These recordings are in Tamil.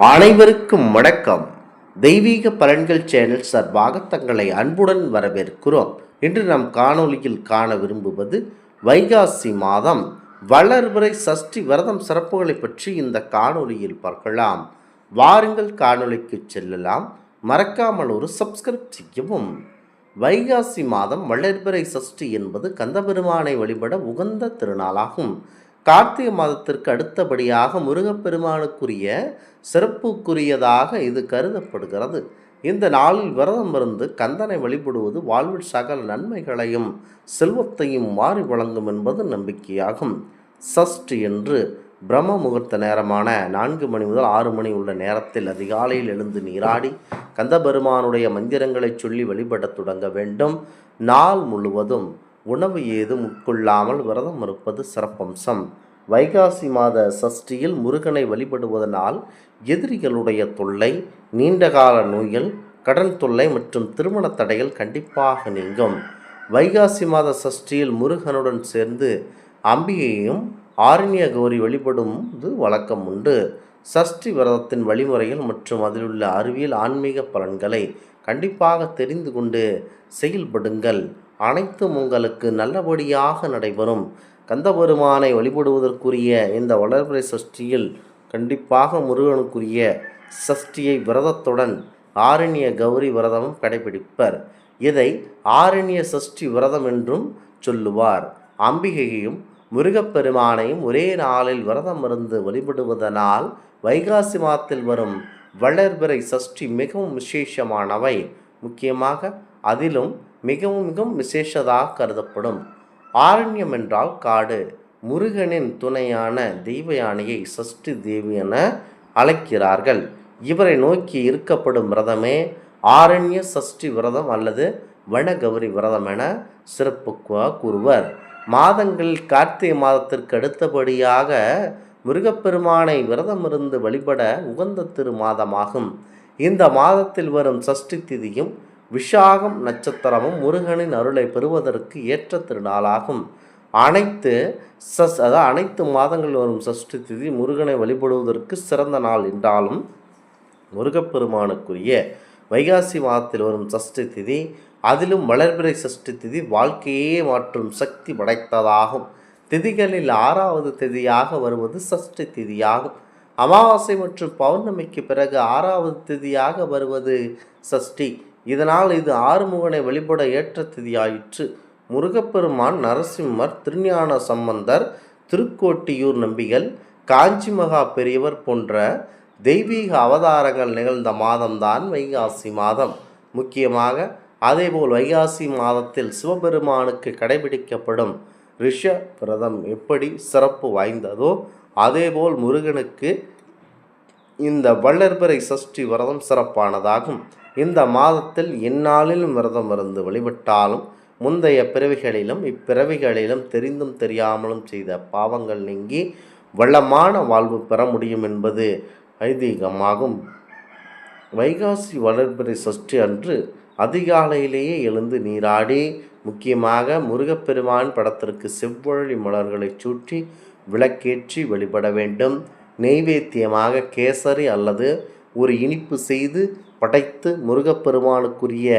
அனைவருக்கும் வணக்கம். தெய்வீக பலன்கள் சேனல் சார்பாக தங்களை அன்புடன் வரவேற்கிறோம். இன்று நாம் காணொளியில் காண விரும்புவது வைகாசி மாதம் வளர்பிறை சஷ்டி விரதம் சிறப்புகளை பற்றி இந்த காணொளியில் பார்க்கலாம். வாருங்கள் காணொளிக்கு செல்லலாம். மறக்காமல் ஒரு சப்ஸ்கிரைப் செய்யவும். வைகாசி மாதம் வளர்பிறை சஷ்டி என்பது கந்தபெருமானை வழிபட உகந்த திருநாளாகும். கார்த்திகை மாதத்திற்கு அடுத்தபடியாக முருகப்பெருமானுக்குரிய சிறப்புக்குரியதாக இது கருதப்படுகிறது. இந்த நாளில் விரதம் இருந்து கந்தனை வழிபடுவது வாழ்வில் சகல நன்மைகளையும் செல்வத்தையும் மாறி வழங்கும் என்பது நம்பிக்கையாகும். சஷ்டி என்று பிரம்ம முகூர்த்த நேரமான 4 மணி முதல் 6 மணி உள்ள நேரத்தில் அதிகாலையில் எழுந்து நீராடி கந்தபெருமானுடைய மந்திரங்களை சொல்லி வழிபடத் தொடங்க வேண்டும். நாள் முழுவதும் உணவு ஏதும் உட்கொள்ளாமல் விரதம் இருப்பது சிறப்பம்சம். வைகாசி மாத சஷ்டியில் முருகனை வழிபடுவதனால் எதிரிகளுடைய தொல்லை, நீண்டகால நோய்கள், கடன் தொல்லை மற்றும் திருமண தடைகள் கண்டிப்பாக நீங்கும். வைகாசி மாத சஷ்டியில் முருகனுடன் சேர்ந்து அம்பிகையும் ஆரண்ய கௌரி வழிபடுவது வழக்கம் உண்டு. சஷ்டி விரதத்தின் வழிமுறைகள் மற்றும் அதிலுள்ள அறிவியல் ஆன்மீக பலன்களை கண்டிப்பாக தெரிந்து கொண்டு செயல்படுங்கள். அனைத்தும் உங்களுக்கு நல்லபடியாக நடைபெறும். கந்தபெருமானை வழிபடுவதற்குரிய இந்த வளர்பிறை சஷ்டியில் கண்டிப்பாக முருகனுக்குரிய சஷ்டியை விரதத்துடன் ஆரண்ய கௌரி விரதமும் கடைபிடிப்பர். இதை ஆரண்ய சஷ்டி விரதம் என்றும் சொல்லுவார். அம்பிகையையும் முருகப்பெருமானையும் ஒரே நாளில் விரதம் இருந்து வழிபடுவதனால் வைகாசி மாதத்தில் வரும் வளர்பிறை சஷ்டி மிகவும் விசேஷமானவை. முக்கியமாக அதிலும் மிகவும் விசேஷதாக கருதப்படும். ஆரண்யம் என்றால் காடு. முருகனின் துணையான தெய்வ யானையை சஷ்டி தேவி என அழைக்கிறார்கள். இவரை நோக்கி இருக்கப்படும் விரதமே ஆரண்ய சஷ்டி விரதம் அல்லது வனகௌரி விரதம் என சிறப்பு கூறுவர். மாதங்களில் கார்த்திகை மாதத்திற்கு அடுத்தபடியாக முருகப்பெருமானை விரதமிருந்து வழிபட உகந்த திரு மாதமாகும். இந்த மாதத்தில் வரும் சஷ்டி திதியும் விஷாகம் நட்சத்திரமும் முருகனின் அருளை பெறுவதற்கு ஏற்ற திருநாளாகும். அனைத்து மாதங்களில் வரும் சஷ்டி திதி முருகனை வழிபடுவதற்கு சிறந்த நாள் என்றாலும் முருகப்பெருமானுக்குரிய வைகாசி மாதத்தில் வரும் சஷ்டி திதி, அதிலும் வளர்பிறை சஷ்டி திதி வாழ்க்கையே மாற்றும் சக்தி படைத்ததாகும். திதிகளில் 6வது திதியாக வருவது சஷ்டி திதியாகும். அமாவாசை மற்றும் பௌர்ணமிக்கு பிறகு 6வது திதியாக வருவது சஷ்டி. இதனால் இது ஆறுமுகனை வழிபட ஏற்ற திதியாயிற்று. முருகப்பெருமான், நரசிம்மர், திருஞான சம்பந்தர், திருக்கோட்டியூர் நம்பிகள், காஞ்சி மகா பெரியவர் போன்ற தெய்வீக அவதாரங்கள் நிகழ்ந்த மாதம்தான் வைகாசி மாதம். முக்கியமாக அதேபோல் வைகாசி மாதத்தில் சிவபெருமானுக்கு கடைபிடிக்கப்படும் ரிஷ விரதம் எப்படி சிறப்பு வாய்ந்ததோ அதேபோல் முருகனுக்கு இந்த வளர்பிறை சஷ்டி விரதம் சிறப்பானதாகும். இந்த மாதத்தில் எந்நாளிலும் விரதம் இருந்து வழிபட்டாலும் முந்தைய பிறவிகளிலும் இப்பிறவிகளிலும் தெரிந்தும் தெரியாமலும் செய்த பாவங்கள் நீங்கி வளமான வாழ்வு பெற முடியும் என்பது ஐதீகமாகும். வைகாசி வளர்பிறை சஷ்டி அன்று அதிகாலையிலேயே எழுந்து நீராடி முக்கியமாக முருகப்பெருமான் படத்திற்கு செவ்வழி மலர்களை சூட்டி விளக்கேற்றி வழிபட வேண்டும். நெய்வேத்தியமாக கேசரி அல்லது ஒரு இனிப்பு செய்து படைத்து முருகப்பெருமானுக்குரிய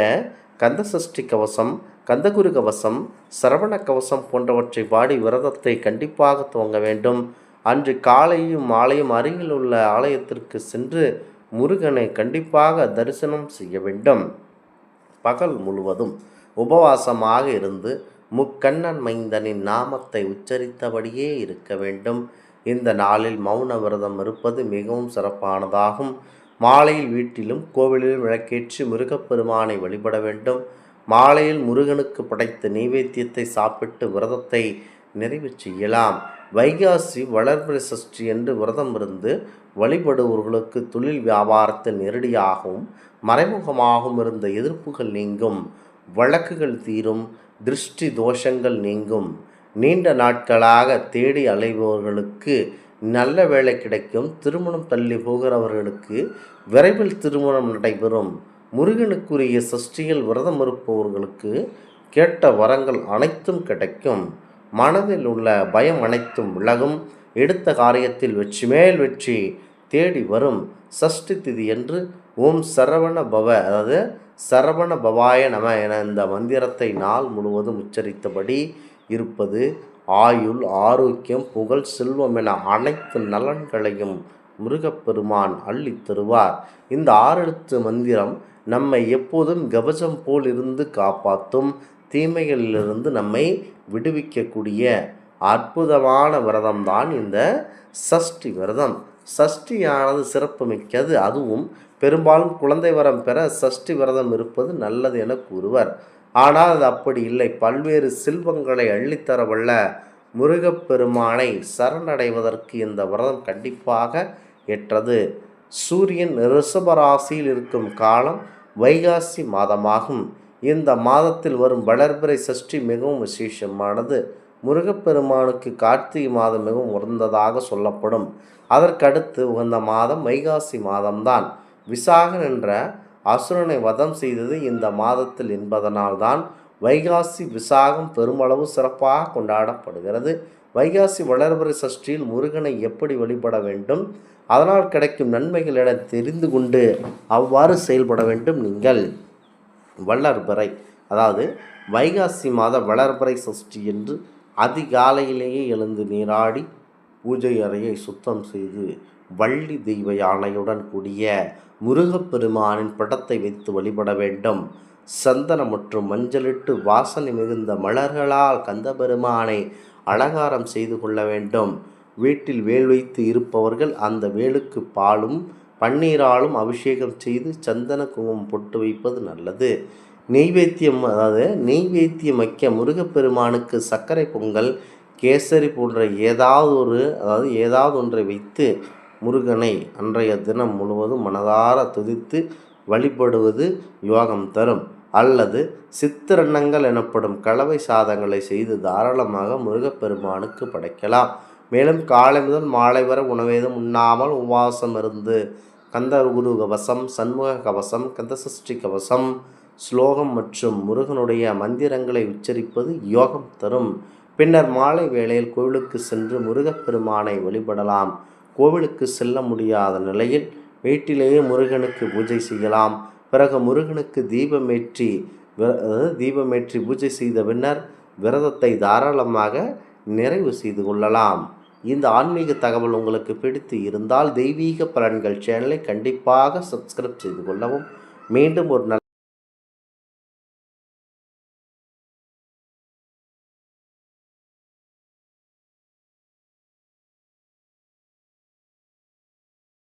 கந்தசஷ்டி கவசம், கந்தகுரு கவசம், சரவண கவசம் போன்றவற்றை பாடி விரதத்தை கண்டிப்பாக துவங்க வேண்டும். அன்று காலையும் மாலையும் அருகில் உள்ள ஆலயத்திற்கு சென்று முருகனை கண்டிப்பாக தரிசனம் செய்ய வேண்டும். பகல் முழுவதும் உபவாசமாக இருந்து முக்கண்ணன் மைந்தனின் நாமத்தை உச்சரித்தபடியே இருக்க வேண்டும். இந்த நாளில் மௌன விரதம் இருப்பது மிகவும் சிறப்பானதாகும். மாலையில் வீட்டிலும் கோவிலிலும் விளக்கேற்றி முருகப்பெருமானை வழிபட வேண்டும். மாலையில் முருகனுக்கு படைத்த நைவேத்தியத்தை சாப்பிட்டு விரதத்தை நிறைவு செய்யலாம். வைகாசி வளர்பிறை சஷ்டி என்று விரதம் இருந்து வழிபடுபவர்களுக்கு தொழில் வியாபாரத்தில் நேரடியாகவும் மறைமுகமாகவும் இருந்த எதிர்ப்புகள் நீங்கும், வழக்குகள் தீரும், திருஷ்டி தோஷங்கள் நீங்கும். நீண்ட நாட்களாக தேடி அலைபவர்களுக்கு நல்ல வேலை கிடைக்கும். திருமணம் தள்ளி போகிறவர்களுக்கு விரைவில் திருமணம் நடைபெறும். முருகனுக்குரிய சஷ்டியில் விரதம் இருப்பவர்களுக்கு கேட்ட வரங்கள் அனைத்தும் கிடைக்கும். மனதில் உள்ள பயம் அனைத்தும் விலகும். எடுத்த காரியத்தில் வெற்றி மேல் வெற்றி தேடி வரும். சஷ்டி திதி என்று ஓம் சரவண பவ, அதாவது சரவண பவாய நம என இந்த மந்திரத்தை நாள் முழுவதும் உச்சரித்தபடி இருப்பது ஆயுள், ஆரோக்கியம், புகழ், செல்வம் என அனைத்து நலன்களையும் முருகப்பெருமான் அள்ளித் தருவார். இந்த 6 எழுத்து மந்திரம் நம்மை எப்போதும் கவசம் போல் இருந்து காப்பாற்றும், தீமைகளிலிருந்து நம்மை விடுவிக்கக்கூடிய அற்புதமான விரதம்தான் இந்த சஷ்டி விரதம். சஷ்டியானது சிறப்புமிக்கது. அதுவும் பெரும்பாலும் குழந்தை வரம் பெற சஷ்டி விரதம் இருப்பது நல்லது என கூறுவர். ஆனால் அது அப்படி இல்லை. பல்வேறு செல்வங்களை அள்ளித்தரவல்ல முருகப்பெருமானை சரணடைவதற்கு இந்த விரதம் கண்டிப்பாக ஏற்றது. சூரியன் ரிஷபராசியில் இருக்கும் காலம் வைகாசி மாதமாகும். இந்த மாதத்தில் வரும் வளர்பிறை சஷ்டி மிகவும் விசேஷமானது. முருகப்பெருமானுக்கு கார்த்திகை மாதம் மிகவும் உயர்ந்ததாக சொல்லப்படும். அதற்கடுத்து உகந்த மாதம் வைகாசி மாதம்தான். விசாகன் என்ற அசுரனை வதம் செய்தது இந்த மாதத்தில் என்பதனால்தான் வைகாசி விசாகம் பெருமளவு சிறப்பாக கொண்டாடப்படுகிறது. வைகாசி வளர்பிறை சஷ்டியில் முருகனை எப்படி வழிபட வேண்டும், அதனால் கிடைக்கும் நன்மைகள் என தெரிந்து கொண்டு அவ்வாறு செயல்பட வேண்டும். நீங்கள் வளர்பிறை, அதாவது வைகாசி மாத வளர்பிறை சஷ்டி என்று அதிகாலையிலேயே எழுந்து நீராடி பூஜை அறையை சுத்தம் செய்து வள்ளி தெய்வ யானையுடன் கூடிய முருகப்பெருமானின் படத்தை வைத்து வழிபட வேண்டும். சந்தனம் மற்றும் மஞ்சளிட்டு வாசனை மிகுந்த மலர்களால் கந்தபெருமானை அலங்காரம் செய்து கொள்ள வேண்டும். வீட்டில் வேல் வைத்து இருப்பவர்கள் அந்த வேலுக்கு பாலும் பன்னீராலும் அபிஷேகம் செய்து சந்தன குங்குமம் பொட்டு வைப்பது நல்லது. நெய்வேத்தியம், அதாவது நெய்வேத்தியம் வைக்க முருகப்பெருமானுக்கு சர்க்கரை பொங்கல், கேசரி போன்ற ஏதாவது ஒன்றை வைத்து முருகனை அன்றைய தினம் முழுவதும் மனதார துதித்து வழிபடுவது யோகம் தரும். அல்லது சித்திரன்னங்கள் எனப்படும் கலவை சாதங்களை செய்து தாராளமாக முருகப்பெருமானுக்கு படைக்கலாம். மேலும் காலை முதல் மாலை வரை உணவேதும் உண்ணாமல் உபவாசம் இருந்து கந்தகுரு கவசம், சண்முக கவசம், கந்தசஷ்டி கவசம், ஸ்லோகம் மற்றும் முருகனுடைய மந்திரங்களை உச்சரிப்பது யோகம் தரும். பின்னர் மாலை வேளையில் கோவிலுக்கு சென்று முருகப்பெருமானை வழிபடலாம். கோவிலுக்கு செல்ல முடியாத நிலையில் வீட்டிலேயே முருகனுக்கு பூஜை செய்யலாம். பிறகு முருகனுக்கு தீபமேற்றி பூஜை செய்த பின்னர் விரதத்தை தாராளமாக நிறைவு செய்து கொள்ளலாம். இந்த ஆன்மீக தகவல் உங்களுக்கு பிடித்து இருந்தால் தெய்வீக பலன்கள் சேனலை கண்டிப்பாக சப்ஸ்கிரைப் செய்து கொள்ளவும். மீண்டும் ஒரு